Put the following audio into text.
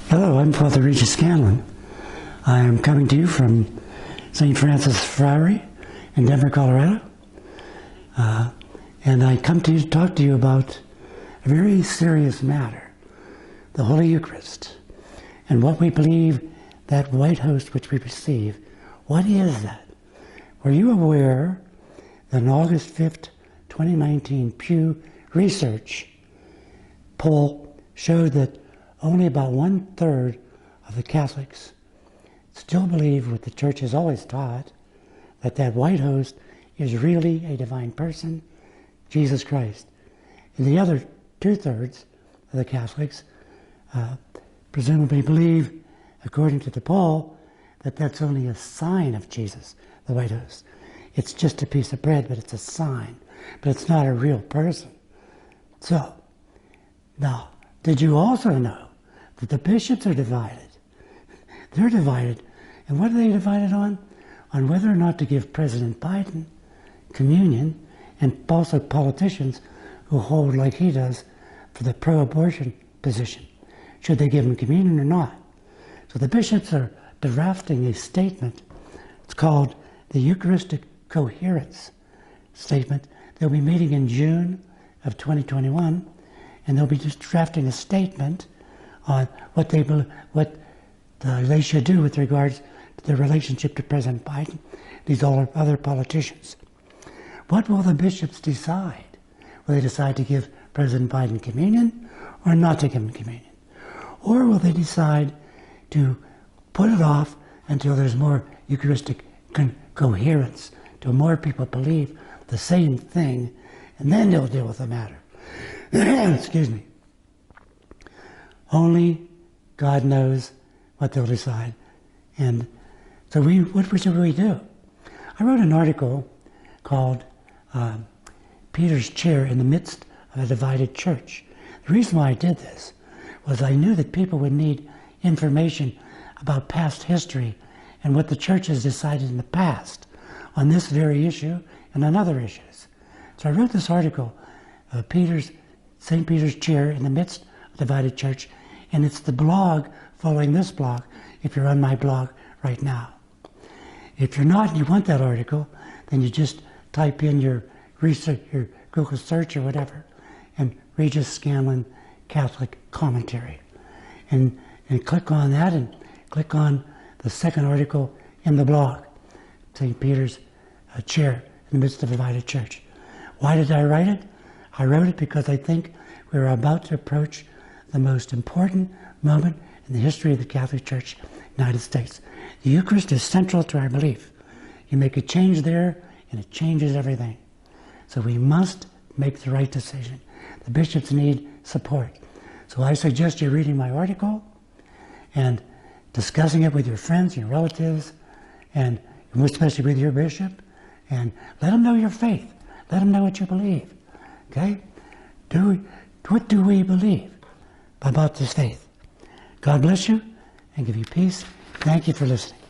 Hello, I'm Fr.Regis Scanlon. I am coming to you from St. Francis Friary in Denver, Colorado. And I come to talk to you about a very serious matter, the Holy Eucharist, and what we believe that white host which we receive. What is that? Were you aware that on August 5th, 2019 Pew Research poll showed that only about 1/3 of the Catholics still believe what the Church has always taught, that that white host is really a divine person, Jesus Christ. And the other 2/3 of the Catholics presumably believe, according to the poll, that that's only a sign of Jesus, the white host. It's just a piece of bread, but it's a sign. But it's not a real person. So, now, did you also know that the bishops are divided? They're divided. And what are they divided on? On whether or not to give President Biden communion, and also politicians who hold, like he does, for the pro-abortion position. Should they give him communion or not? So the bishops are drafting a statement. It's called the Eucharistic Coherence Statement. They'll be meeting in June of 2021, and they'll be just drafting a statement on what they should do with regards to their relationship to President Biden, these other politicians. What will the bishops decide? Will they decide to give President Biden communion or not to give him communion? Or will they decide to put it off until there's more Eucharistic coherence, till more people believe the same thing, and then they'll deal with the matter? Excuse me. Only God knows what they'll decide. And so what should we do? I wrote an article called Peter's Chair in the Midst of a Divided Church. The reason why I did this was I knew that people would need information about past history and what the church has decided in the past on this very issue and on other issues. So I wrote this article, St. Peter's Chair in the Midst of a Divided Church, and it's the blog following this blog, if you're on my blog right now. If you're not and you want that article, then you just type in your research, your Google search or whatever, and Regis Scanlon Catholic Commentary. And click on that and click on the second article in the blog, St. Peter's Chair in the Midst of a Divided Church. Why did I write it? I wrote it because I think we're about to approach the most important moment in the history of the Catholic Church in the United States. The Eucharist is central to our belief. You make a change there, and it changes everything. So we must make the right decision. The bishops need support. So I suggest you reading my article and discussing it with your friends, your relatives, and especially with your bishop, and let them know your faith. Let them know what you believe. Okay? What do we believe about this faith? God bless you and give you peace. Thank you for listening.